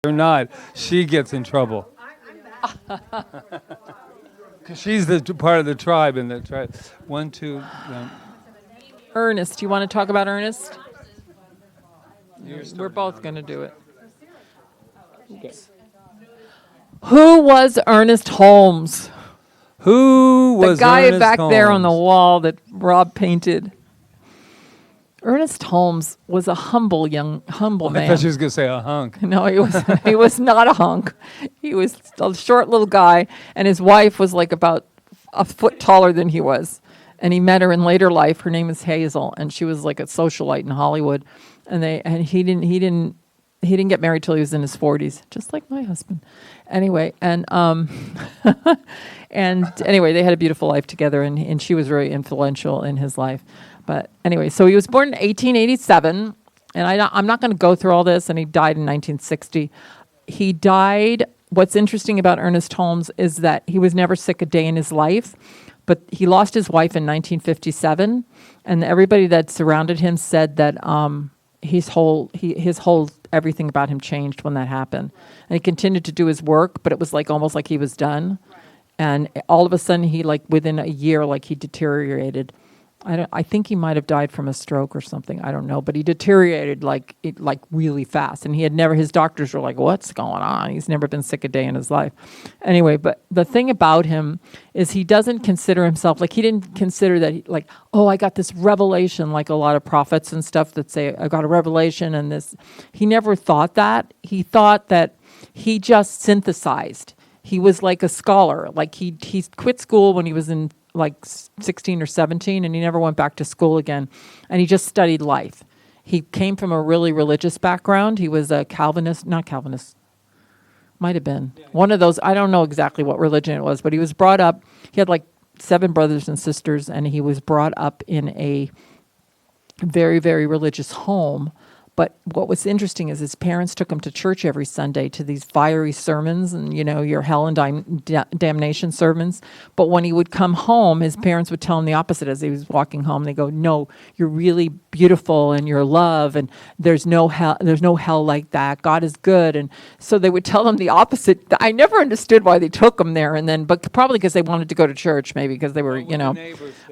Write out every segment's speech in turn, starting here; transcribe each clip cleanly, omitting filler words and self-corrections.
or not, she gets in trouble. Because she's the part of the tribe in the tribe. One, two. Ernest, you want to talk about Ernest? You're We're starting both out. going to do it. Who was Ernest Holmes? Who The was guy Ernest back there on the Holmes? wall that Rob painted. Ernest Holmes was a humble I man. thought she was going to say a hunk. No, he was not a hunk. He was a short little guy, and his wife was like about a foot taller than he was. And he met her in later life. Her name is Hazel, and she was like a socialite in Hollywood. And he didn't get married till he was in his 40s, just like my husband. Anyway, and anyway, they had a beautiful life together, and she was very influential in his life. But anyway, so he was born in 1887, and I'm not going to go through all this, and he died in 1960. He died, what's interesting about Ernest Holmes is that he was never sick a day in his life, but he lost his wife in 1957, and everybody that surrounded him said that his whole everything about him changed when that happened. And he continued to do his work, but it was like almost like he was done. And all of a sudden, he like within a year, like he deteriorated. I think he might have died from a stroke or something. I don't know, but he deteriorated like really fast. And his doctors were like, "What's going on?" He's never been sick a day in his life. Anyway, but the thing about him is he doesn't consider himself he didn't consider that oh, I got this revelation, like a lot of prophets and stuff that say I got a revelation and this. He never thought that. He thought that he just synthesized. He was like a scholar. Like he quit school when he was in 16 or 17, and he never went back to school again. And he just studied life. He came from a really religious background. He was a Calvinist, not Calvinist, might have been. One of those, I don't know exactly what religion it was, but he was brought up, he had 7 brothers and sisters, and he was brought up in a very, very religious home. But what was interesting is his parents took him to church every Sunday to these fiery sermons and, your hell and damnation sermons. But when he would come home, his parents would tell him the opposite as he was walking home. They go, "No, you're really beautiful and you're love and there's no hell like that. God is good." And so they would tell him the opposite. I never understood why they took him there. And then, but probably because they wanted to go to church, maybe because they were,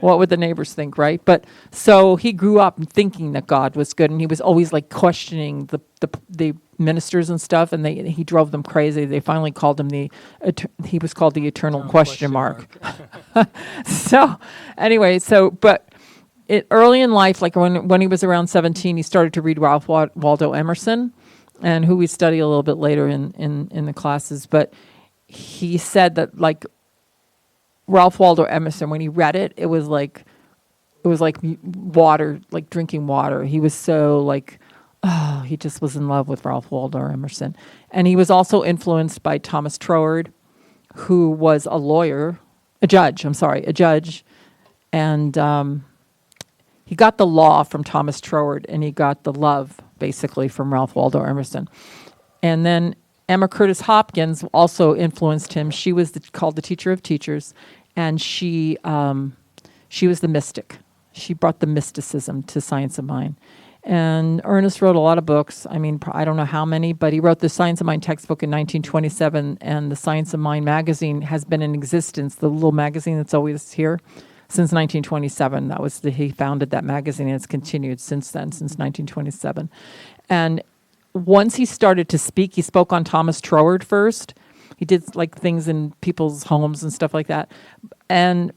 what would the neighbors think, right? But so he grew up thinking that God was good, and he was always questioning the ministers and stuff, and he drove them crazy. They finally called him he was called the eternal question mark. So anyway, but early in life, when he was around 17, he started to read Ralph Waldo Emerson, and who we study a little bit later in the classes. But he said that Ralph Waldo Emerson, when he read it, it was like water, like drinking water. He was so he just was in love with Ralph Waldo Emerson. And he was also influenced by Thomas Troward, who was a judge. And he got the law from Thomas Troward, and he got the love, basically, from Ralph Waldo Emerson. And then Emma Curtis Hopkins also influenced him. She was called the teacher of teachers, and she was the mystic. She brought the mysticism to Science of Mind. And Ernest wrote a lot of books. I mean, I don't know how many, but he wrote the Science of Mind textbook in 1927, and the Science of Mind magazine has been in existence, the little magazine that's always here, since 1927. He founded that magazine, and it's continued since then, since 1927. And once he started to speak, he spoke on Thomas Troward first. He did things in people's homes and stuff like that. And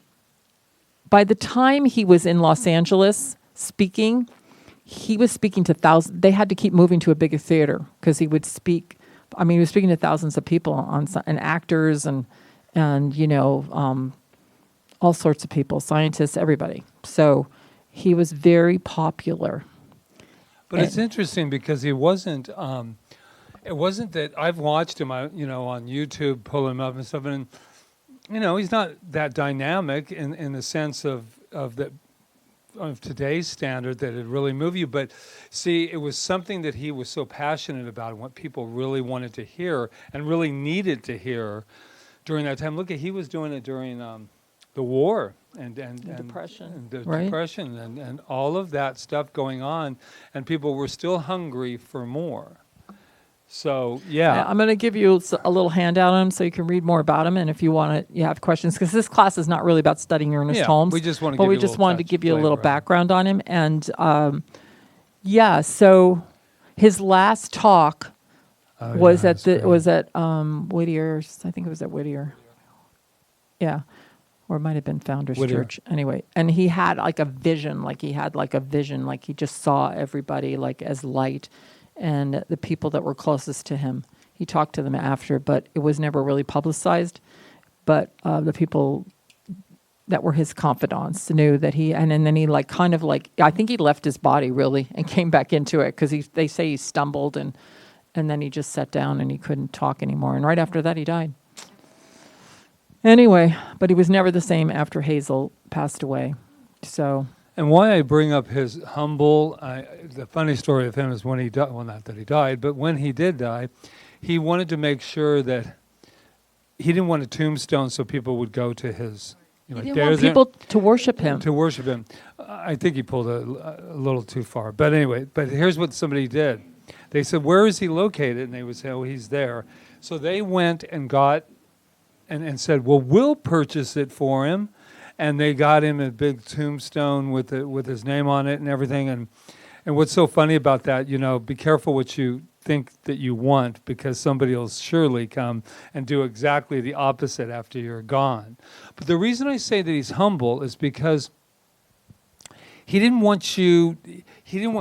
by the time he was in Los Angeles speaking, he was speaking to thousands. They had to keep moving to a bigger theater because he would speak. I mean, he was speaking to thousands of people and actors and all sorts of people, scientists, everybody. So he was very popular. But it's interesting because he wasn't. It wasn't that I've watched him, on YouTube, pull him up and stuff, and he's not that dynamic in the sense of today's standard that it really move you. But see, it was something that he was so passionate about and what people really wanted to hear and really needed to hear during that time. Look, he was doing it during the war and depression, right? Depression and all of that stuff going on, and people were still hungry for more. So, yeah. I'm going to give you a little handout on him so you can read more about him. And if you want to, you have questions, because this class is not really about studying Ernest Yeah, Holmes. we just want to but give we you a just little wanted to touch give you a little flavor of it. background on him. And yeah, so his last talk was at Whittier's. I think it was at Whittier. Yeah. Or it might have been Founders Whittier. Church. Anyway, and he had like a vision, like he just saw everybody like as light, and the people that were closest to him. He talked to them after, but it was never really publicized. But the people that were his confidants knew that and then he I think he left his body really and came back into it, because they say he stumbled and then he just sat down and he couldn't talk anymore. And right after that, he died. Anyway, but he was never the same after Hazel passed away. So. And why I bring up his humble, the funny story of him is when he died, well, not that he died, but when he did die, he wanted to make sure that he didn't want a tombstone so people would go to his, He didn't want people to worship him. To worship him. I think he pulled a little too far. But anyway, but here's what somebody did. They said, where is he located? And they would say, oh, he's there. So they went and got, and said, well, we'll purchase it for him. And they got him a big tombstone with his name on it and everything. And what's so funny about that, be careful what you think that you want, because somebody will surely come and do exactly the opposite after you're gone. But the reason I say that he's humble is because he didn't want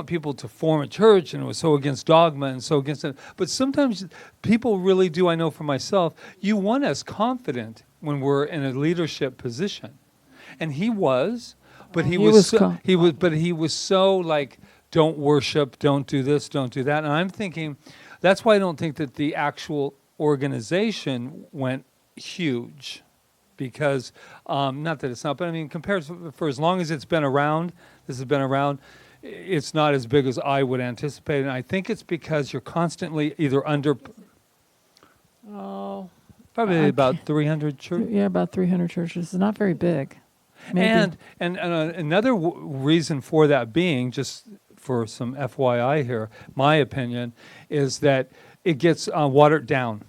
people to form a church, and it was so against dogma and so against it. But sometimes people really do, I know for myself, you want us confident when we're in a leadership position. And he was, but he was so like, don't worship, don't do this, don't do that. And I'm thinking, that's why I don't think that the actual organization went huge, because not that it's not, but I mean, compared to, for as long as it's been around, this has been around, it's not as big as I would anticipate. And I think it's because you're constantly either under, probably about 300 churches. Yeah, about 300 churches. It's not very big. Maybe. And another reason for that being, just for some FYI here, my opinion, is that it gets watered down.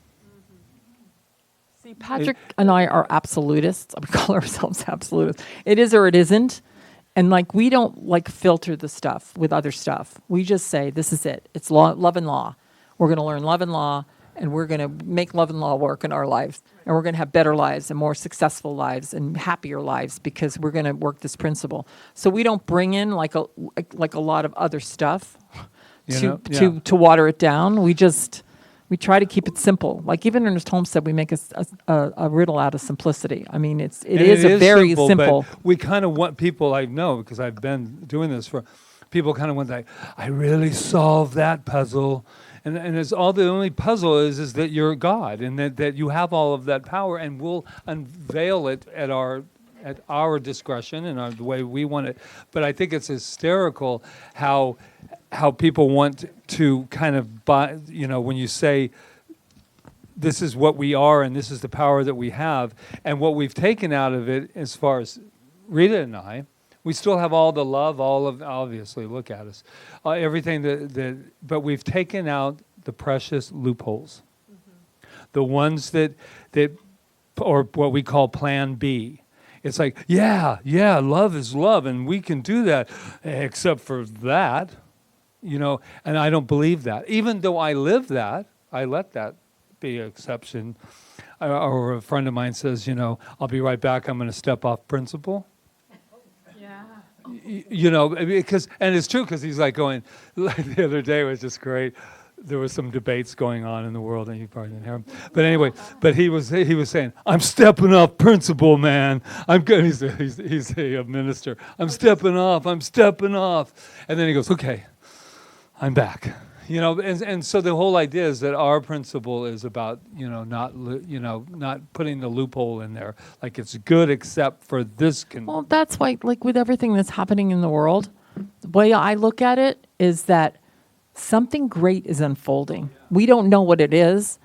See, Patrick and I are absolutists. We call ourselves absolutists. It is or it isn't. And like, we don't like filter the stuff with other stuff. We just say, this is it. It's love and law. We're going to learn love and law, and we're going to make love and law work in our lives. And we're going to have better lives and more successful lives and happier lives, because we're going to work this principle. So we don't bring in like a lot of other stuff to water it down. We try to keep it simple. Like even Ernest Holmes said, we make a riddle out of simplicity. I mean, it is very simple. But we kind of want people, I know, because I've been doing this for, people kind of want that, I really solved that puzzle. And it's all, the only puzzle is that you're God, and that you have all of that power, and we'll unveil it at our discretion and the way we want it. But I think it's hysterical how people want to kind of buy, when you say this is what we are and this is the power that we have, and what we've taken out of it, as far as Rita and I, we still have all the love, obviously, look at us, everything but we've taken out the precious loopholes, the ones that, or what we call Plan B. It's like, yeah, love is love, and we can do that, except for that, and I don't believe that. Even though I live that, I let that be an exception. Or a friend of mine says, I'll be right back, I'm going to step off principle. Because, and it's true, because he's like going, like the other day was just great. There was some debates going on in the world, and you probably didn't hear him. But anyway, but he was saying, I'm stepping off principle, man. I'm good. He's a minister. I'm stepping off. And then he goes, okay, I'm back. And so the whole idea is that our principle is about, not putting the loophole in there. Like, it's good except for this. Well, that's why, like with everything that's happening in the world, the way I look at it is that something great is unfolding. We don't know what it is,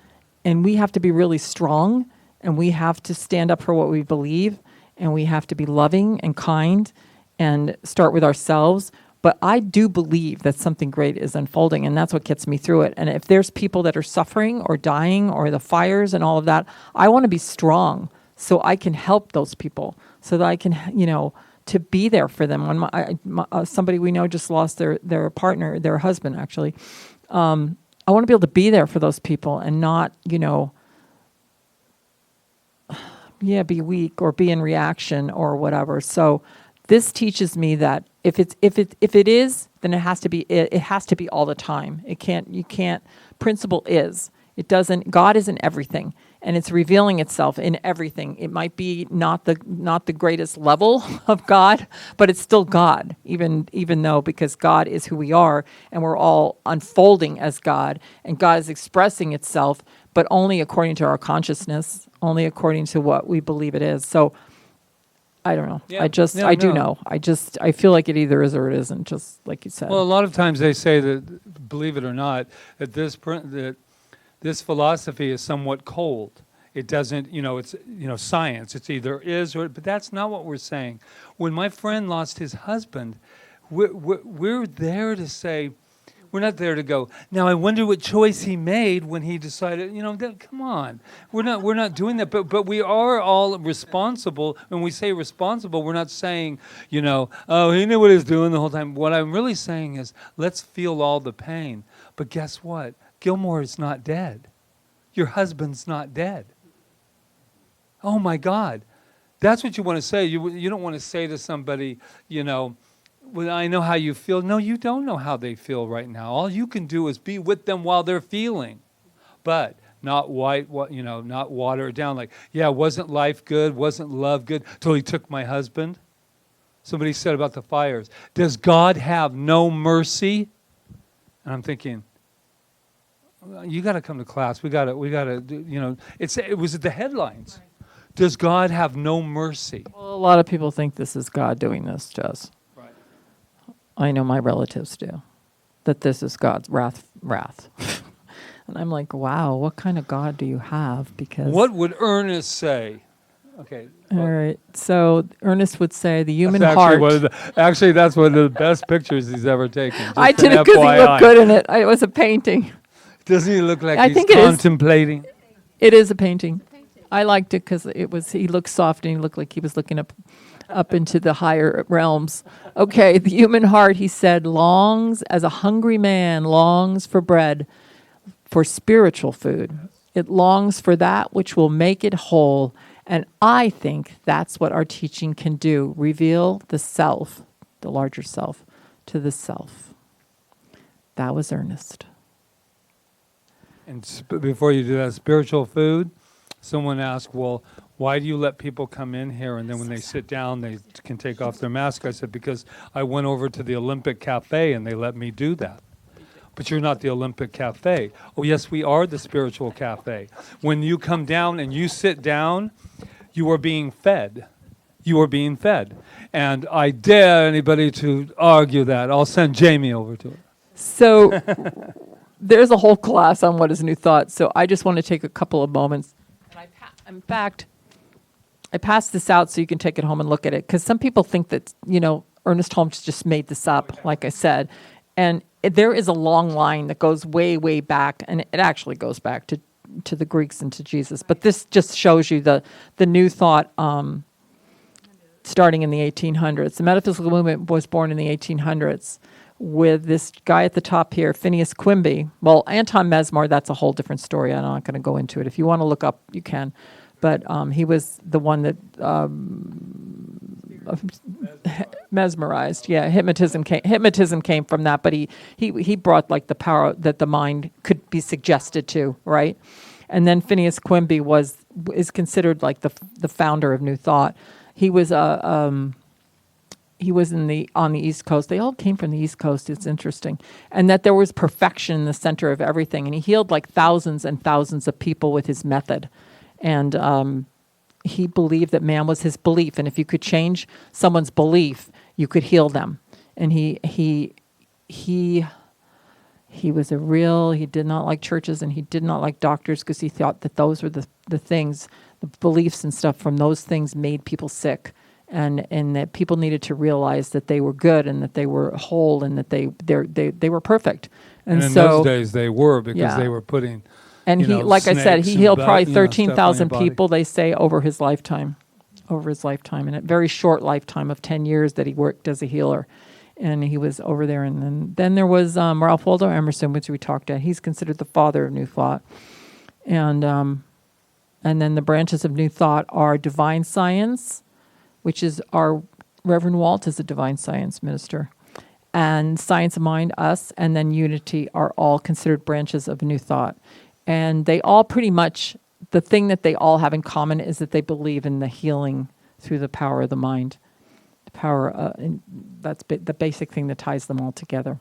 and we have to be really strong, and we have to stand up for what we believe, and we have to be loving and kind and start with ourselves. But I do believe that something great is unfolding, and that's what gets me through it. And if there's people that are suffering or dying or the fires and all of that, I want to be strong so I can help those people, so that I can, to be there for them. When somebody we know just lost their partner, their husband, actually. I want to be able to be there for those people and not, be weak or be in reaction or whatever. So this teaches me that if it is, then it has to be. It has to be all the time. You can't. Principle is. It doesn't. God is in everything, and it's revealing itself in everything. It might be not the greatest level of God, but it's still God. Even though, because God is who we are, and we're all unfolding as God, and God is expressing itself, but only according to our consciousness, only according to what we believe it is. So I don't know. Yeah. I do know. I feel like it either is or it isn't, just like you said. Well, a lot of times they say that, believe it or not, that this philosophy is somewhat cold. It doesn't, it's, science. It's either is or, but that's not what we're saying. When my friend lost his husband, we're there to say, we're not there to go, now I wonder what choice he made when he decided, come on. We're not doing that, but we are all responsible. When we say responsible, we're not saying, oh, he knew what he was doing the whole time. What I'm really saying is, let's feel all the pain. But guess what? Gilmore is not dead. Your husband's not dead. Oh my God. That's what you want to say. You don't want to say to somebody, well, I know how you feel. No, you don't know how they feel right now. All you can do is be with them while they're feeling, but not not water it down. Like, yeah, wasn't life good? Wasn't love good till he took my husband? Somebody said about the fires, does God have no mercy? And I'm thinking, you got to come to class. We got to do, it was the headlines. Right. Does God have no mercy? Well, a lot of people think this is God doing this to us. Right. I know my relatives do, that this is God's wrath. And I'm like, wow, what kind of God do you have? Because what would Ernest say? Okay. All right. So Ernest would say the human that's heart. Actually, that's one of the best pictures he's ever taken. I did it because he looked good in it. It was a painting. Doesn't he look like he's contemplating? It is a painting. I liked it because he looked soft and he looked like he was looking up into the higher realms. Okay, the human heart, he said, longs as a hungry man longs for bread, for spiritual food. It longs for that which will make it whole. And I think that's what our teaching can do, reveal the self, the larger self, to the self. That was Ernest. And before you do that, spiritual food, someone asked, well, why do you let people come in here and then when they sit down, they can take off their mask? I said, because I went over to the Olympic Cafe and they let me do that. But you're not the Olympic Cafe. Oh, yes, we are the spiritual cafe. When you come down and you sit down, you are being fed. You are being fed. And I dare anybody to argue that. I'll send Jamie over to it. So there's a whole class on what is New Thought. So I just want to take a couple of moments. And in fact, I passed this out so you can take it home and look at it. Because some people think that, Ernest Holmes just made this up, like I said. And there is a long line that goes way, way back. And it actually goes back to the Greeks and to Jesus. But this just shows you the New Thought starting in the 1800s. The metaphysical movement was born in the 1800s with this guy at the top here, Phineas Quimby. Well, Anton Mesmer, that's a whole different story. I'm not going to go into it. If you want to look up, you can. But he was the one that mesmerized. Yeah, hypnotism came from that. But he brought like the power that the mind could be suggested to, right? And then Phineas Quimby is considered like the founder of New Thought. He was on the East Coast. They all came from the East Coast. It's interesting. And that there was perfection in the center of everything. And he healed like thousands and thousands of people with his method. And he believed that man was his belief. And if you could change someone's belief, you could heal them. And he was he did not like churches and he did not like doctors because he thought that those were the things, the beliefs and stuff from those things made people sick. and that people needed to realize that they were good and that they were whole and that they were perfect. And in so those days they were, because Yeah. they were putting, and you he, know, like I said, snakes he and healed bu- probably you know, stuff on your 13,000 body. people, they say, over his lifetime, and a very short lifetime of 10 years that he worked as a healer. And he was over there. And then there was Ralph Waldo Emerson, which we talked about. He's considered the father of New Thought. And then the branches of New Thought are divine science, which is our Reverend Walt is a divine science minister, and science of mind, us, and then unity are all considered branches of New Thought. And they all pretty much, the thing that they all have in common is that they believe in the healing through the power of the mind. The power, and that's the basic thing that ties them all together.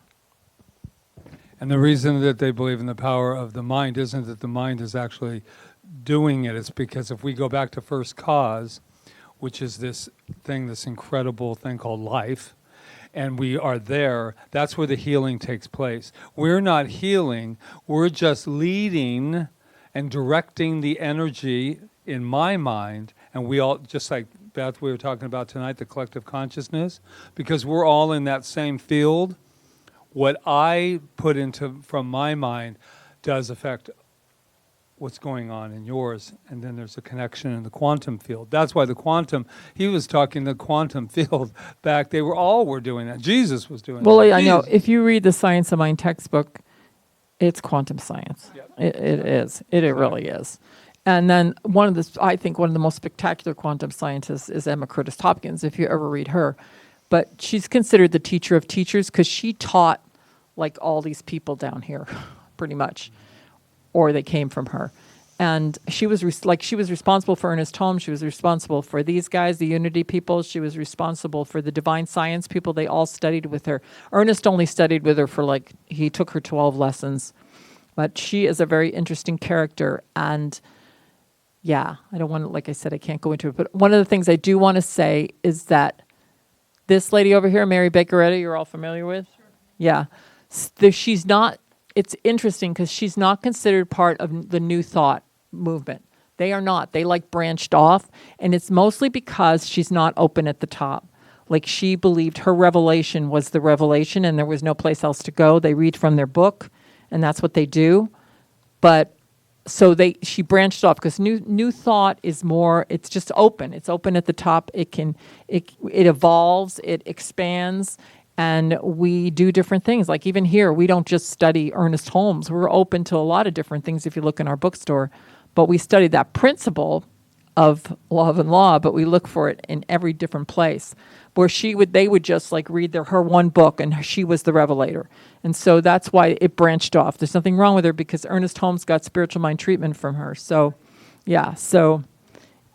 And the reason that they believe in the power of the mind isn't that the mind is actually doing it. It's because if we go back to first cause, which is this incredible thing called life, and we are there, that's where the healing takes place. We're not healing, we're just leading and directing the energy in my mind, and we all, just like Beth, we were talking about tonight, the collective consciousness, because we're all in that same field. What I put into from my mind does affect what's going on in yours, and then there's a connection in the quantum field. That's why the quantum, he was talking the quantum field back, they were doing that. Jesus was doing Well, that. I know, Jesus. if you read the Science of Mind textbook, it's quantum science. Yep. It is. It really is. And then I think one of the most spectacular quantum scientists is Emma Curtis Hopkins, if you ever read her. But she's considered the teacher of teachers because she taught like all these people down here, pretty much, or they came from her. And she was she was responsible for Ernest Holmes. She was responsible for these guys, the Unity people. She was responsible for the divine science people. They all studied with her. Ernest only studied with her for he took her 12 lessons. But she is a very interesting character. And yeah, I don't want to, like I said, I can't go into it. But one of the things I do want to say is that this lady over here, Mary Baker Eddy, you're all familiar with? Sure. Yeah. She's not, it's interesting because she's not considered part of the New Thought movement. They are not. They branched off. And it's mostly because she's not open at the top. Like she believed her revelation was the revelation and there was no place else to go. They read from their book and that's what they do. But so she branched off because new thought is more, it's just open. It's open at the top. It evolves, it expands, and we do different things. Like even here, we don't just study Ernest Holmes. We're open to a lot of different things if you look in our bookstore. But we study that principle of love and law, but we look for it in every different place. Where they would just read her one book and she was the revelator. And so that's why it branched off. There's nothing wrong with her because Ernest Holmes got spiritual mind treatment from her. So, yeah. So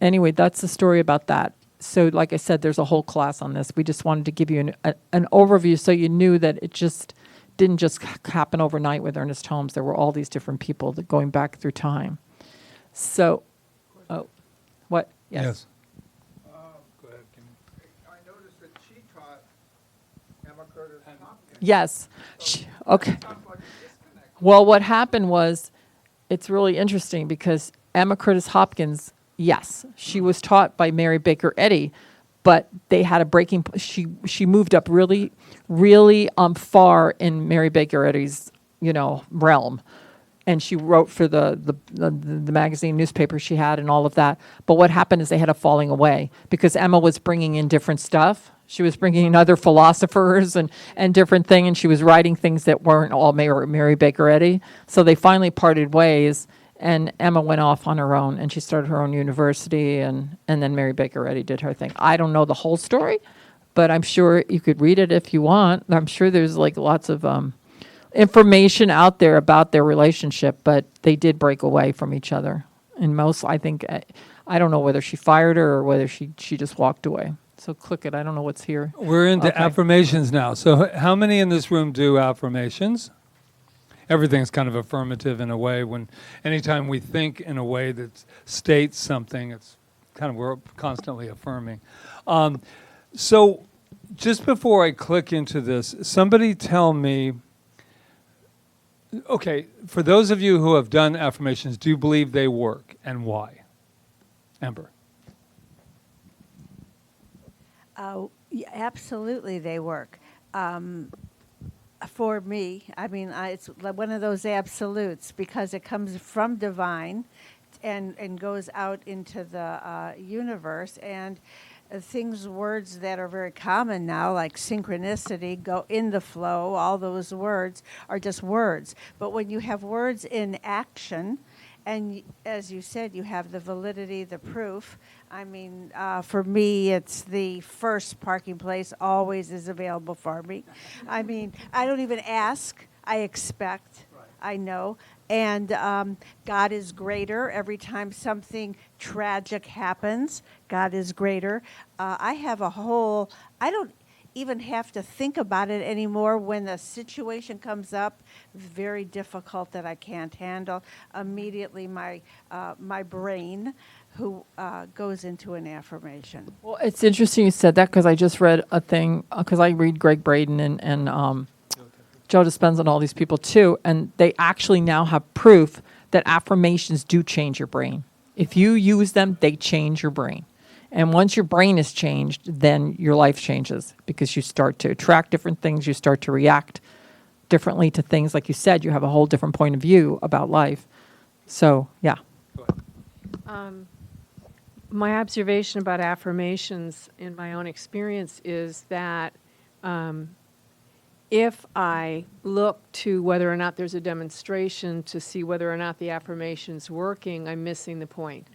anyway, that's the story about that. So like I said, there's a whole class on this. We just wanted to give you an overview so you knew that it just didn't just happen overnight with Ernest Holmes. There were all these different people going back through time. So, what? Yes. Go ahead, Kim. I noticed that she taught Emma Curtis Hopkins. Yes. Okay. Sounds like a disconnect. Well, what happened was, it's really interesting because Emma Curtis Hopkins, yes, she was taught by Mary Baker Eddy, but they had a breaking. She moved up really, really far in Mary Baker Eddy's realm. And she wrote for the magazine, newspaper she had and all of that. But what happened is they had a falling away because Emma was bringing in different stuff. She was bringing in other philosophers and different things, and she was writing things that weren't all Mary Baker Eddy. So they finally parted ways, and Emma went off on her own, and she started her own university, and then Mary Baker Eddy did her thing. I don't know the whole story, but I'm sure you could read it if you want. I'm sure there's lots of information out there about their relationship, but they did break away from each other. And I think, I don't know whether she fired her or whether she just walked away. So click it. I don't know what's here. We're into Okay. affirmations now. So how many in this room do affirmations? Everything's kind of affirmative in a way. Anytime we think in a way that states something, it's kind of, we're constantly affirming. So just before I click into this, somebody tell me, okay, for those of you who have done affirmations, do you believe they work and why? Amber. Absolutely, they work. For me, I mean, it's one of those absolutes because it comes from divine and goes out into the universe. And words that are very common now, like synchronicity, go in the flow, all those words are just words. But when you have words in action, and as you said, you have the validity, the proof. I mean, for me, it's the first parking place always is available for me. I mean, I don't even ask. I expect. I know. And God is greater. Every time something tragic happens, God is greater. I don't even have to think about it anymore when the situation comes up very difficult that I can't handle. Immediately my brain goes into an affirmation. Well, it's interesting you said that because I just read a thing, because I read Greg Braden and Joe Dispenza and all these people too, and they actually now have proof that affirmations do change your brain. If you use them, they change your brain. And once your brain is changed, then your life changes because you start to attract different things. You start to react differently to things. Like you said, you have a whole different point of view about life. So, yeah. My observation about affirmations in my own experience is that if I look to whether or not there's a demonstration to see whether or not the affirmation's working, I'm missing the point.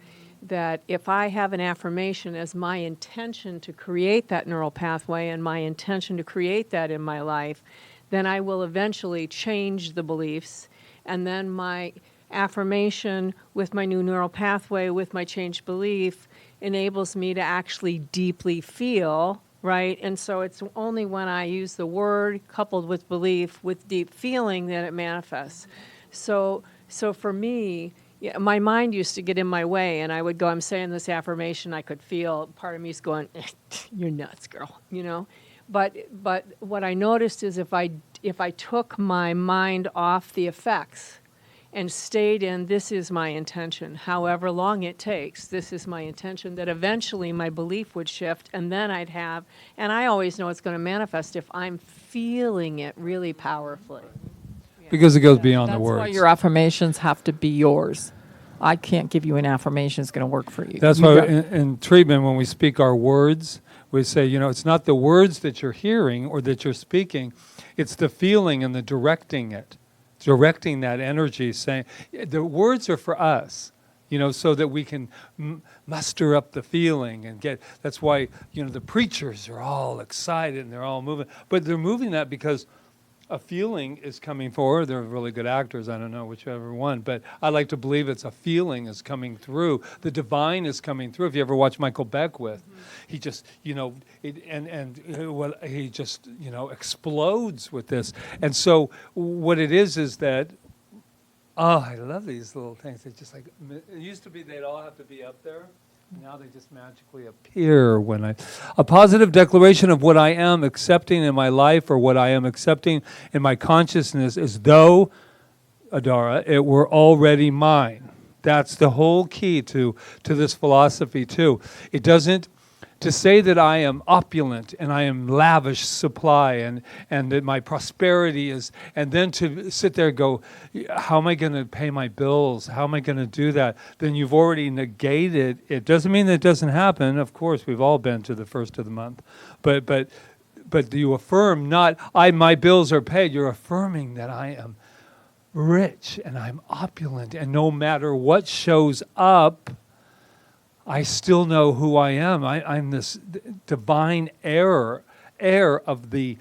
That if I have an affirmation as my intention to create that neural pathway and my intention to create that in my life, then I will eventually change the beliefs, and then my affirmation with my new neural pathway, with my changed belief, enables me to actually deeply feel, right? And so it's only when I use the word coupled with belief, with deep feeling, that it manifests. So for me, yeah, my mind used to get in my way, and I would go, I'm saying this affirmation, I could feel part of me's going, you're nuts, girl, you know? But what I noticed is if I took my mind off the effects and stayed in, this is my intention, however long it takes, this is my intention, that eventually my belief would shift, and then I'd have, and I always know it's going to manifest if I'm feeling it really powerfully. Because it goes beyond the That's words. why your affirmations have to be yours. I can't give you an affirmation that's going to work for you. That's You why got- in treatment, when we speak our words, we say, it's not the words that you're hearing or that you're speaking, it's the feeling and the directing it, directing that energy, saying, the words are for us, so that we can muster up the feeling and that's why, the preachers are all excited and they're all moving, but they're moving that because a feeling is coming forward. They're really good actors. I don't know whichever one, but I like to believe it's a feeling is coming through. The divine is coming through. If you ever watch Michael Beckwith, he just, he just, explodes with this. And so what it is that, I love these little things. It's just like, it used to be they'd all have to be up there. Now they just magically appear a positive declaration of what I am accepting in my life or what I am accepting in my consciousness as though, Adara, it were already mine. That's the whole key to this philosophy too. It doesn't, to say that I am opulent and I am lavish supply and that my prosperity is, and then to sit there and go, how am I going to pay my bills? How am I going to do that? Then you've already negated. It doesn't mean that it doesn't happen. Of course, we've all been to the first of the month. But you affirm not, my bills are paid. You're affirming that I am rich and I'm opulent. And no matter what shows up, I still know who I am. I'm this divine heir of the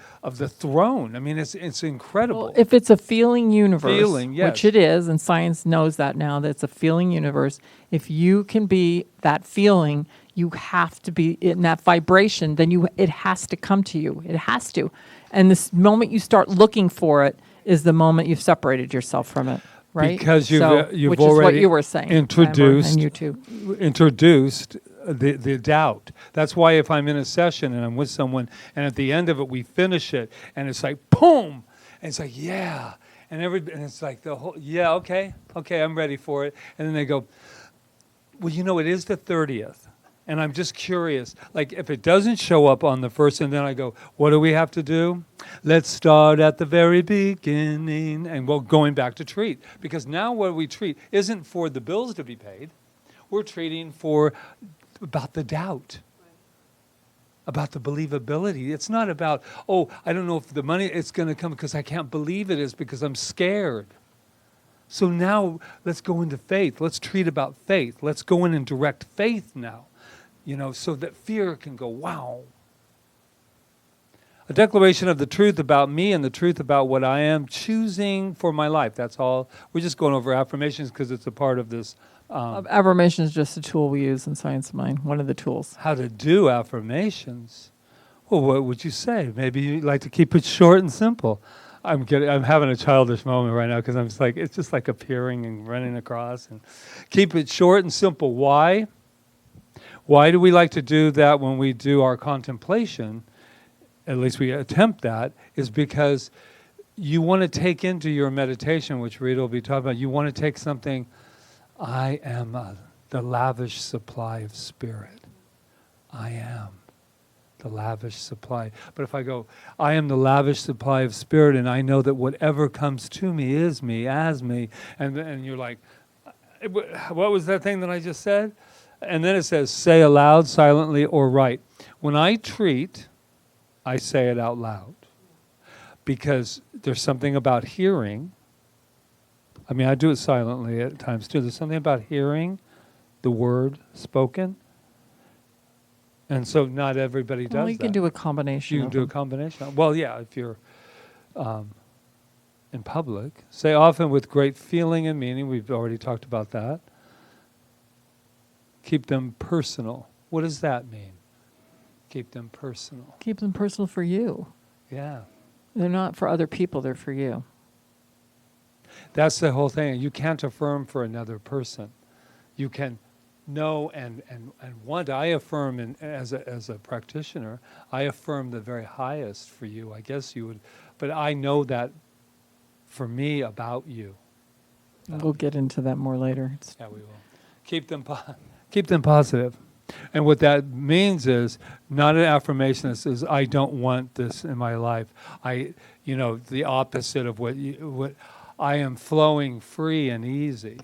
throne. I mean, it's incredible. Well, if it's a feeling universe, Yes. which it is, and science knows that now, that it's a feeling universe, if you can be that feeling, you have to be in that vibration, then it has to come to you. It has to. And this moment you start looking for it is the moment you've separated yourself from it. Right? Because you've which already is what you were saying, introduced, and you too. Introduced the doubt. That's why if I'm in a session and I'm with someone and at the end of it we finish it and it's like boom, and it's like yeah, and it's like the whole okay, I'm ready for it, and then they go, well, it is the 30th. And I'm just curious, like if it doesn't show up on the first, and then I go, what do we have to do? Let's start at the very beginning, and well, going back to treat. Because now what we treat isn't for the bills to be paid. We're treating for about the doubt, about the believability. It's not about, oh, I don't know if the money is going to come because I can't believe it is because I'm scared. So now let's go into faith. Let's treat about faith. Let's go in and direct faith now. So that fear can go, wow. A declaration of the truth about me and the truth about what I am choosing for my life. That's all. We're just going over affirmations because it's a part of this. Affirmation is just a tool we use in Science of Mind, one of the tools. How to do affirmations. Well, what would you say? Maybe you'd like to keep it short and simple. I'm having a childish moment right now because I'm just like, it's just like appearing and running across. And keep it short and simple. Why? Why do we like to do that when we do our contemplation? At least we attempt that, is because you want to take into your meditation, which Rita will be talking about, you want to take something, I am the lavish supply of spirit. I am the lavish supply. But if I go, I am the lavish supply of spirit, and I know that whatever comes to me is me, as me, and you're like, what was that thing that I just said? And then it says, say aloud, silently, or write. When I treat, I say it out loud. Because there's something about hearing. I mean, I do it silently at times too. There's something about hearing the word spoken. And so not everybody does that. Well, you can do a combination. You can do a combination. Well, yeah, if you're in public. Say often with great feeling and meaning. We've already talked about that. Keep them personal. What does that mean? Keep them personal. Keep them personal for you. Yeah. They're not for other people, they're for you. That's the whole thing. You can't affirm for another person. You can know and want. I affirm as a practitioner, I affirm the very highest for you. I guess you would, but I know that for me about you. We'll get into that more later. Yeah, we will. Keep them positive. And what that means is not an affirmation that says, I don't want this in my life. The opposite of what I am flowing free and easy.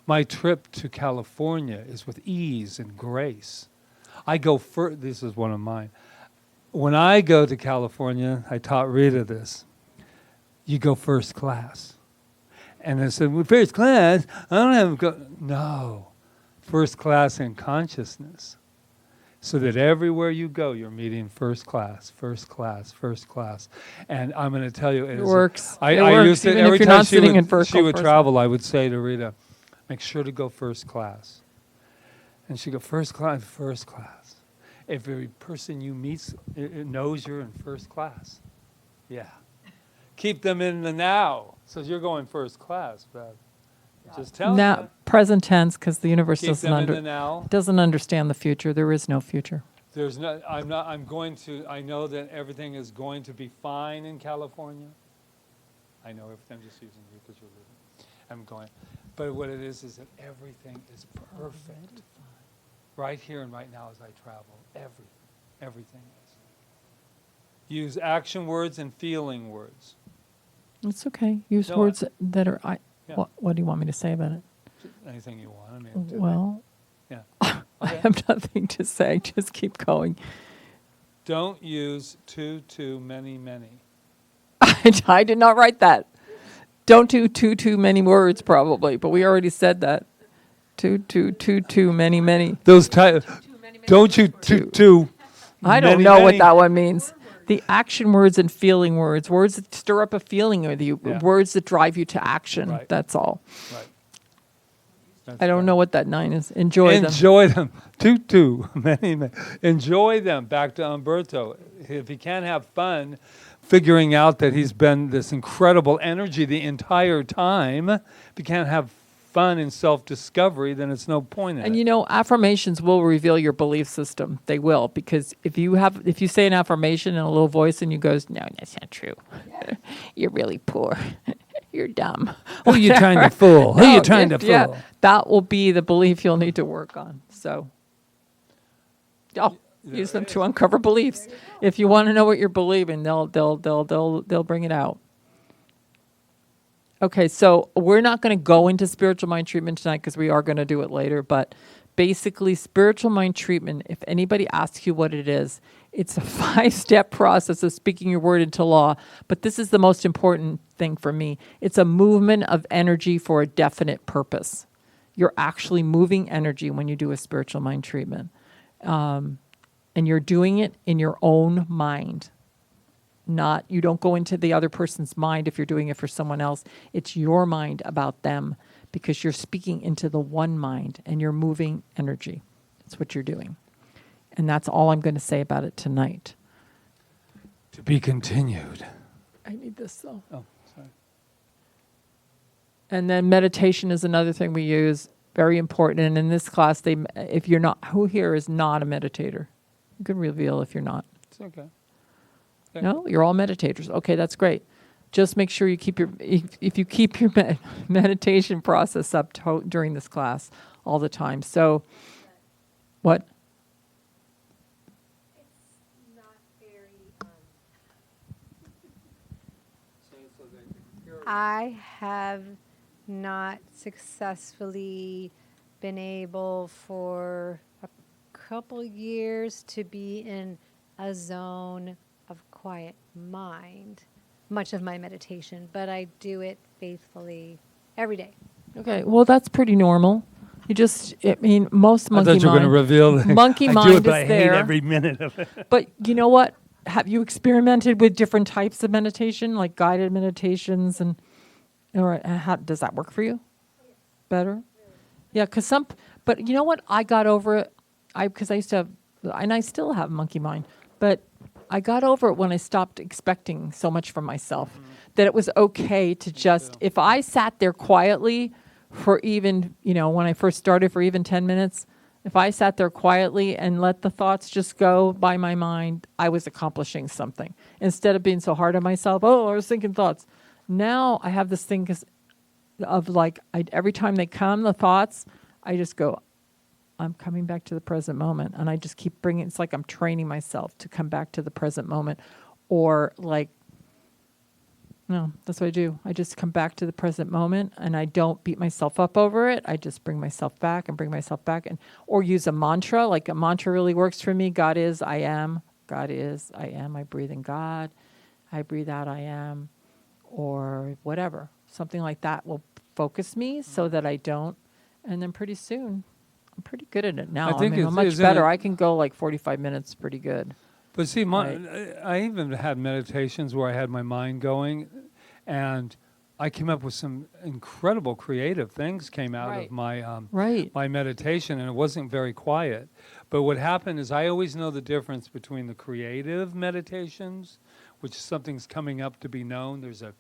My trip to California is with ease and grace. This is one of mine. When I go to California, I taught Rita this, you go first class. And I said, well, first class, I don't have to go. No. First class in consciousness, so that everywhere you go, you're meeting first class, first class, first class. And I'm going to tell you, it works. I works, used to, even every if you're time not sitting in first she would class. travel, I would say to Rita, make sure to go first class. And she'd go, first class, first class. Every person you meet knows you're in first class. Yeah. Keep them in the now. So you're going first class, but just tell Now, them. present tense, because the universe Keep them in the now. doesn't understand the future. There is no future. There's no. I know that everything is going to be fine in California. I know everything. I'm just using you because you're living. I'm going. But what it is that everything is perfect. Right here and right now as I travel. Everything is. Use action words and feeling words. It's okay. Use No, words that are. Yeah. What do you want me to say about it? Anything you want. I mean. Well, Yeah. I Okay. have nothing to say. Just keep going. Don't use too many. I did not write that. Don't do too many words, probably. But we already said that. Too many. Those don't you too. I don't many, know what many. that one means. The action words and feeling words, words that stir up a feeling with you, Yeah. words that drive you to action. Right. That's all. Right. That's I don't right. know what that 9 is. Enjoy them. Enjoy them. Too many. Enjoy them. Back to Umberto. If he can't have fun figuring out that he's been this incredible energy the entire time, if he can't have fun in self-discovery, then it's no point in And it. you know, affirmations will reveal your belief system. They will, because if you say an affirmation in a little voice and you goes, no, that's not true. You're really poor. You're dumb. Who are you trying to fool? Who are you No, trying to fool? yeah, that will be the belief you'll need to work on. So Oh, use them to uncover beliefs. If you want to know what you're believing, they'll bring it out. Okay, so we're not going to go into spiritual mind treatment tonight because we are going to do it later. But basically, spiritual mind treatment, if anybody asks you what it is, it's a 5-step process of speaking your word into law. But this is the most important thing for me. It's a movement of energy for a definite purpose. You're actually moving energy when you do a spiritual mind treatment. And you're doing it in your own mind. You don't go into the other person's mind if you're doing it for someone else. It's your mind about them because you're speaking into the one mind and you're moving energy. That's what you're doing. And that's all I'm going to say about it tonight. To be continued. I need this though. Oh, sorry. And then meditation is another thing we use, very important. And in this class, if you're not, who here is not a meditator? You can reveal if you're not. It's okay. No, you're all meditators. Okay, that's great. Just make sure you keep if you keep your meditation process up during this class all the time. So, what? It's not very. I have not successfully been able for a couple years to be in a zone of quiet mind, much of my meditation, but I do it faithfully every day. Okay, well that's pretty normal. Most I monkey thought you were going to mind. reveal that Monkey I mind do it, but I is hate there. every minute of it. But you know what? Have you experimented with different types of meditation, like guided meditations, how does that work for you? Better? Yeah, but you know what? I got over it. Because I used to have, and I still have monkey mind, but I got over it when I stopped expecting so much from myself. That it was okay to just, if I sat there quietly for even, when I first started for even 10 minutes, if I sat there quietly and let the thoughts just go by my mind, I was accomplishing something. Instead of being so hard on myself, I was thinking thoughts. Now I have this thing of every time they come, the thoughts, I just go, I'm coming back to the present moment. And I just keep bringing, it's like I'm training myself to come back to the present moment. Or no, that's what I do. I just come back to the present moment and I don't beat myself up over it. I just bring myself back or use a mantra. Like a mantra really works for me. God is, I am. God is, I am. I breathe in God. I breathe out, I am. Or whatever. Something like that will focus me so that I don't. And then pretty soon, I'm pretty good at it now. I think I'm much better. I can go 45 minutes pretty good. But see, I even had meditations where I had my mind going, and I came up with some incredible creative things came out of my my meditation, and it wasn't very quiet. But what happened is I always know the difference between the creative meditations, which something's coming up to be known. There's a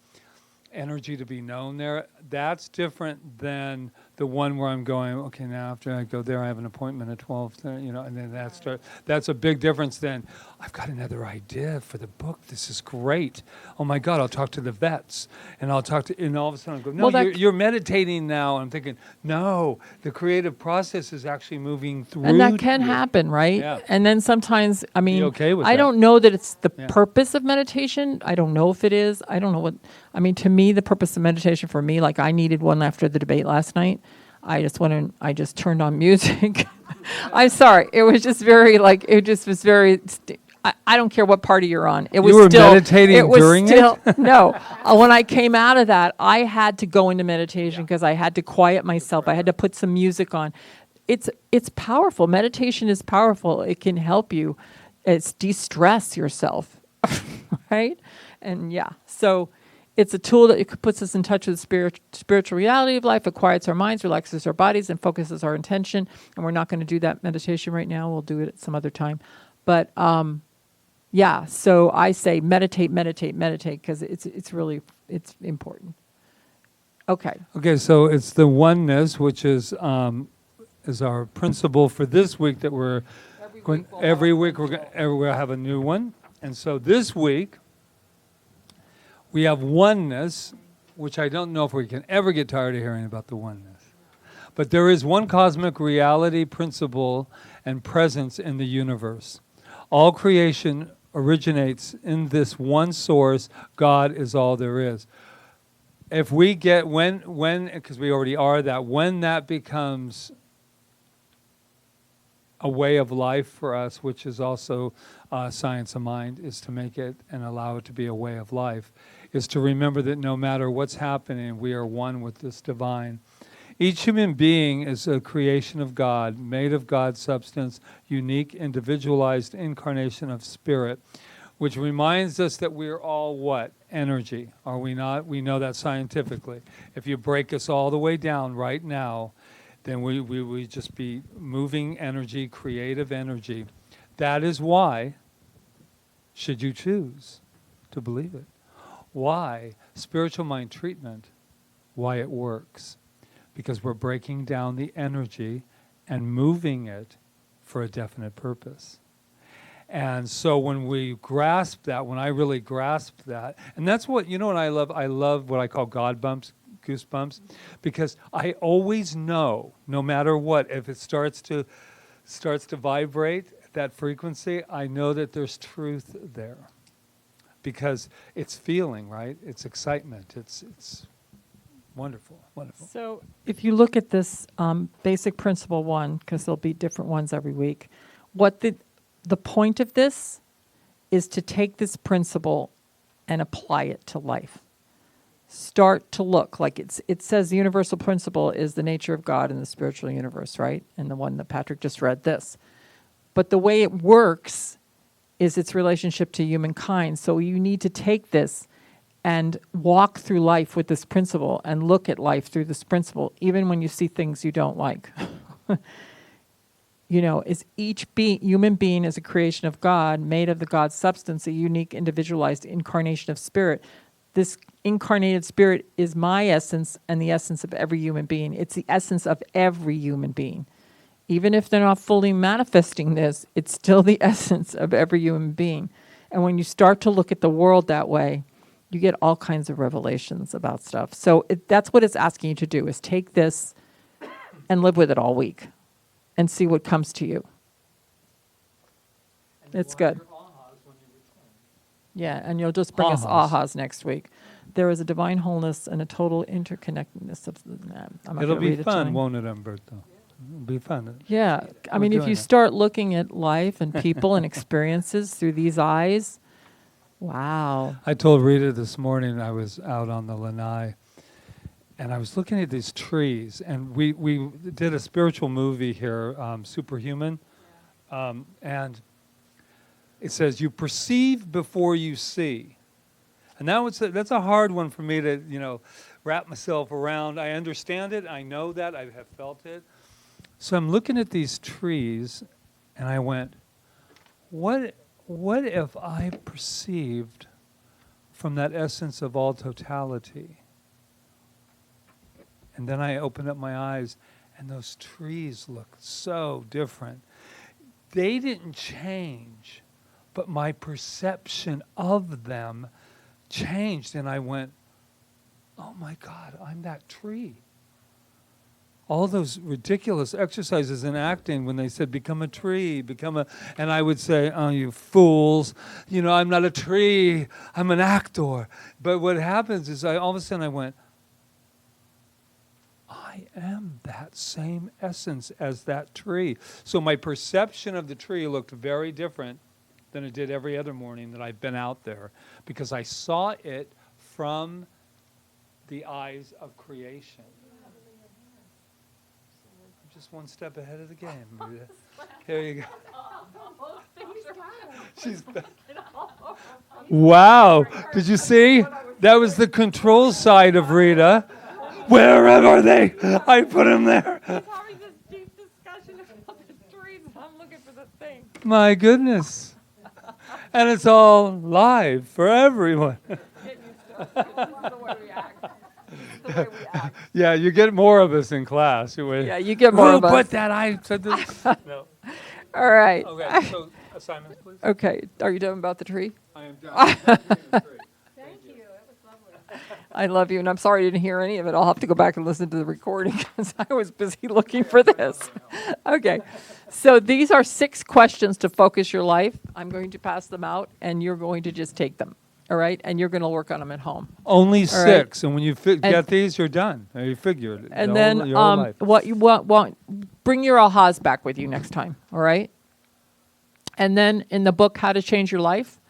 energy to be known there. That's different than the one where I'm going, okay, now after I go there, I have an appointment at 12, and then that's a big difference than, I've got another idea for the book. This is great. Oh my God, I'll talk to the vets, and I'll talk to, and all of a sudden I go, no, you're meditating now. I'm thinking, no, the creative process is actually moving through. And that can happen, right? Yeah. And then sometimes, Be okay with I that. don't know that it's the purpose of meditation. I don't know if it is. I don't know to me, the purpose of meditation for me, I needed one after the debate last night. I just turned on music. I'm sorry. It was just very, I don't care what party you're on. It was You were still, meditating it was during still, it? No. When I came out of that, I had to go into meditation because I had to quiet myself. I had to put some music on. It's powerful. Meditation is powerful. It can help you. It's de-stress yourself, right? And so it's a tool that puts us in touch with the spiritual reality of life. It quiets our minds, relaxes our bodies, and focuses our intention. And we're not going to do that meditation right now. We'll do it at some other time. But so I say meditate, because it's really important. Okay. Okay, so it's the oneness, which is our principle for this week that we're every week we'll have a new one. And so this week we have oneness, which I don't know if we can ever get tired of hearing about the oneness. But there is one cosmic reality, principle, and presence in the universe. All creation originates in this one source. God is all there is. If we get, because we already are that, when that becomes a way of life for us, which is also science of mind, is to make it and allow it to be a way of life, is to remember that no matter what's happening, we are one with this divine. Each human being is a creation of God, made of God's substance, unique, individualized incarnation of spirit, which reminds us that we're all what? Energy, are we not? We know that scientifically. If you break us all the way down right now, then we just be moving energy, creative energy. That is why, should you choose to believe it, why spiritual mind treatment, why it works. Because we're breaking down the energy and moving it for a definite purpose. And so when we grasp that, when I really grasped that, and that's what, what I love what I call God bumps, goosebumps, because I always know, no matter what, if it starts to vibrate that frequency, I know that there's truth there. Because it's feeling, right? It's excitement. It's wonderful, wonderful. So if you look at this basic principle one, because there'll be different ones every week, what the point of this is to take this principle and apply it to life. Start to look like it says the universal principle is the nature of God in the spiritual universe, right? And the one that Patrick just read this. But the way it works is its relationship to humankind. So you need to take this and walk through life with this principle and look at life through this principle, even when you see things you don't like. Is each human being is a creation of God, made of the God's substance, a unique, individualized incarnation of spirit. This incarnated spirit is my essence and the essence of every human being. It's the essence of every human being. Even if they're not fully manifesting this, it's still the essence of every human being. And when you start to look at the world that way, you get all kinds of revelations about stuff. So that's what it's asking you to do, is take this and live with it all week and see what comes to you. It's good. Yeah, and you'll just bring us ahas next week. There is a divine wholeness and a total interconnectedness of It'll be fun, won't it, Umberto? It'll be fun. Yeah, I mean, if you start looking at life and people and experiences through these eyes, wow. I told Rita this morning, I was out on the lanai, and I was looking at these trees, and we did a spiritual movie here, Superhuman, and it says, you perceive before you see. And that's a hard one for me to, wrap myself around. I understand it. I know that. I have felt it. So I'm looking at these trees, and I went, what if I perceived from that essence of all totality? And then I opened up my eyes, and those trees looked so different. They didn't change, but my perception of them changed, and I went, oh my God, I'm that tree. All those ridiculous exercises in acting when they said, become a tree, and I would say, oh, you fools, I'm not a tree, I'm an actor. But what happens is all of a sudden I went, I am that same essence as that tree. So my perception of the tree looked very different than it did every other morning that I've been out there, because I saw it from the eyes of creation. I'm just one step ahead of the game, Rita. Here you go. She's wow. Did you see? That was the control side of Rita. Wherever are they? I put them there. Having this deep discussion about the trees, I'm looking for the thing. My goodness. And it's all live for everyone. Yeah, you get more of us in class. Yeah, you get more of us. Who put that? I said this. No. All right. Okay, so assignments, please. Okay, are you done about the tree? I am done. Thank you. It was lovely. I love you, and I'm sorry I didn't hear any of it. I'll have to go back and listen to the recording because I was busy looking for this. Okay, so these are 6 questions to focus your life. I'm going to pass them out, and you're going to just take them, all right? And you're going to work on them at home. Only All right. 6, and when you get these, you're done. You figured it. And The then whole- your whole life. what you want, bring your ahas back with you next time, all right? And then in the book, How to Change Your Life,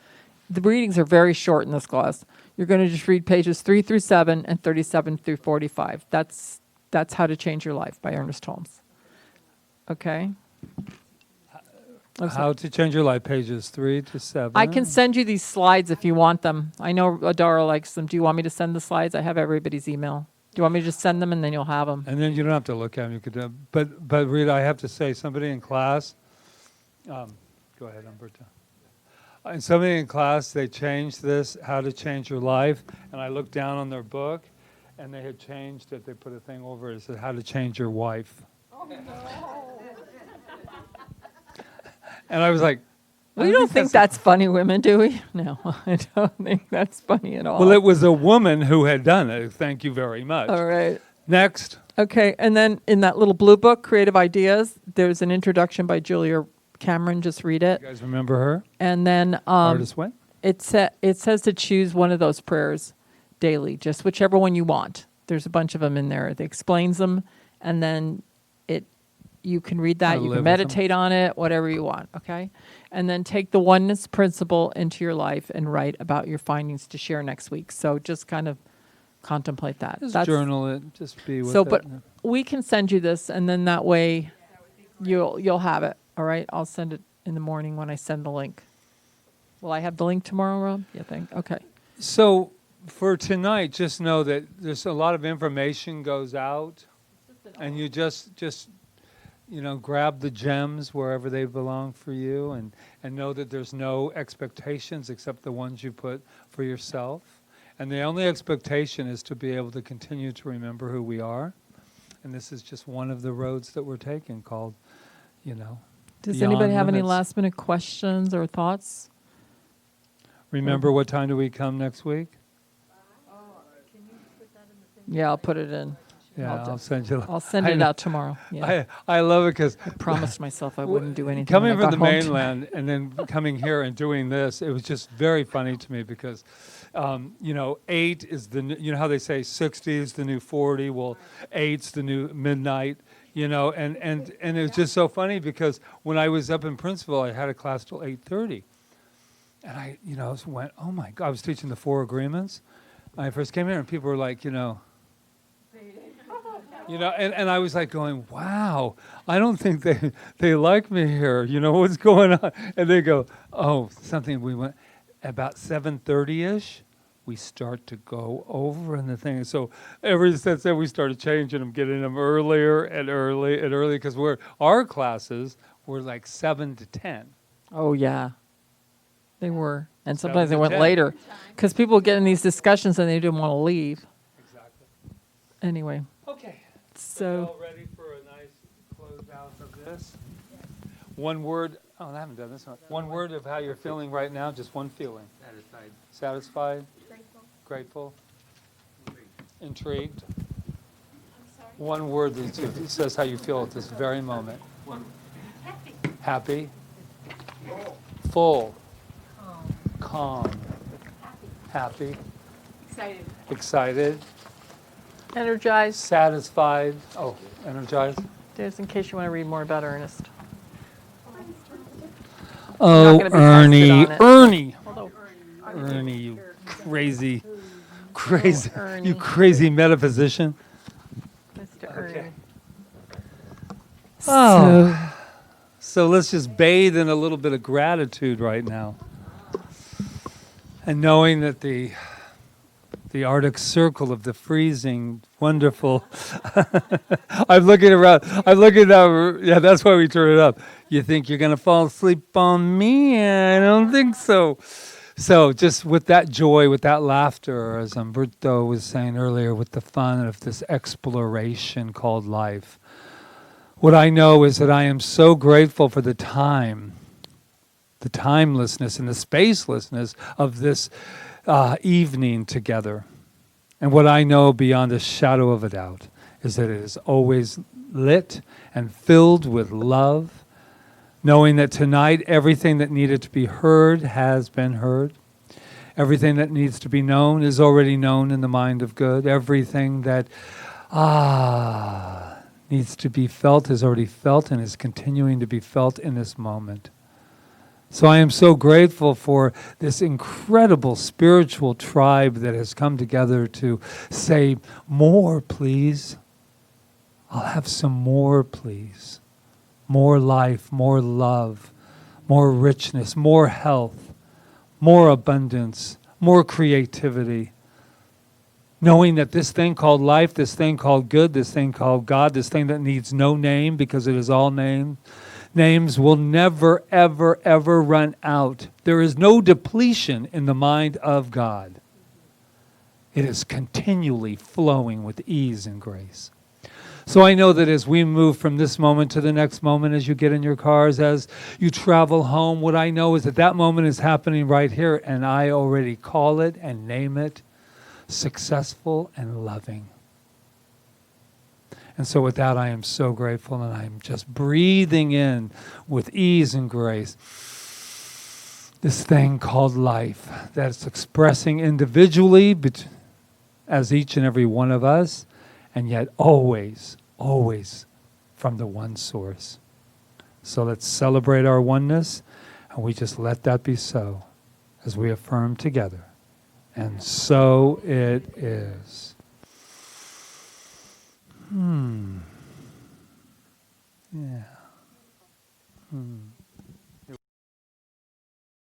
the readings are very short in this class. You're going to just read pages 3 through 7 and 37 through 45. That's How to Change Your Life by Ernest Holmes. Okay? How to Change Your Life, pages 3 to 7. I can send you these slides if you want them. I know Adara likes them. Do you want me to send the slides? I have everybody's email. Do you want me to just send them and then you'll have them? And then you don't have to look at them. You could, but Rita, I have to say, somebody in class. Go ahead, Umberto. And somebody in class, they changed this, How to Change Your Life, and I looked down on their book, and they had changed it. They put a thing over it. It said, How to Change Your Wife. Oh, no. And I was like, We don't think that's funny, women, do we? No, I don't think that's funny at all. well, it was a woman who had done it. Thank you very much. All right. Next. Okay, and then in that little blue book, Creative Ideas, there's an introduction by Julia Cameron. Just read it. You guys remember her? And then Artist Way? it says to choose one of those prayers daily, just whichever one you want. There's a bunch of them in there. It explains them, and then you can read that. I You live can with meditate on it, whatever you want, okay? And then take the oneness principle into your life and write about your findings to share next week. So just kind of contemplate that. Just journal it. Just be with So, it. but we can send you this, and then that way you'll have it, all right? I'll send it in the morning when I send the link. Will I have the link tomorrow, Rob? You think? Okay. So for tonight, just know that there's a lot of information goes out, and you just grab the gems wherever they belong for you, and know that there's no expectations except the ones you put for yourself. And the only expectation is to be able to continue to remember who we are. And this is just one of the roads that we're taking called, Does Beyond anybody have any Limits. last minute questions or thoughts? Remember what time do we come next week? Yeah, I'll put it in. Yeah, I'll I'll send you. I'll send I it know. out tomorrow. Yeah. I love it because I promised myself I wouldn't do anything. coming when I from got the home tonight. mainland and then coming here and doing this, it was just very funny to me because, 8 is the new, how they say 60 is the new 40. Well, 8's the new midnight. And it was just so funny because when I was up in Princeville, I had a class till 8:30, and I went, oh my God, I was teaching the 4 agreements. When I first came here, and people were like, and I was like going, wow, I don't think they like me here. What's going on? And they go, oh, something we went, about 7:30-ish, we start to go over in the thing. So ever since then, we started changing them, getting them earlier and early, because our classes were like 7 to 10. Oh, yeah. They were. And 7 sometimes they to went 10. later because people get in these discussions and they didn't want to leave. Exactly. Anyway, Okay. so All ready for a nice closeout of this? One word. Oh, I haven't done this one. One word of how you're feeling right now. Just one feeling. Satisfied. Satisfied. Grateful. Intrigued. One word that says how you feel at this very moment. Happy. Full. Calm. Happy. Excited. energized. Satisfied. Oh, energized. Just in case you want to read more about Ernest. Oh, gonna be Ernie, tested on it. Ernie, Although, Ernie, you crazy, Ernie. you crazy metaphysician. Mr. Ernie. Oh. So let's just bathe in a little bit of gratitude right now. And knowing that the Arctic Circle of the freezing, wonderful. I'm looking around. I'm looking down. Yeah, that's why we turn it up. You think you're going to fall asleep on me? I don't think so. So just with that joy, with that laughter, as Umberto was saying earlier, with the fun of this exploration called life, what I know is that I am so grateful for the time, the timelessness and the spacelessness of this evening together. And what I know beyond a shadow of a doubt is that it is always lit and filled with love, knowing that tonight everything that needed to be heard has been heard. Everything that needs to be known is already known in the mind of good. Everything that needs to be felt is already felt and is continuing to be felt in this moment. So I am so grateful for this incredible spiritual tribe that has come together to say, more, please. I'll have some more, please. More life, more love, more richness, more health, more abundance, more creativity. Knowing that this thing called life, this thing called good, this thing called God, this thing that needs no name because it is all names will never, ever, ever run out. There is no depletion in the mind of God. It is continually flowing with ease and grace. So I know that as we move from this moment to the next moment, as you get in your cars, as you travel home, what I know is that that moment is happening right here, and I already call it and name it successful and loving. And so with that, I am so grateful, and I'm just breathing in with ease and grace this thing called life that's expressing individually as each and every one of us, and yet always, always from the one source. So let's celebrate our oneness, and we just let that be so as we affirm together. And so it is.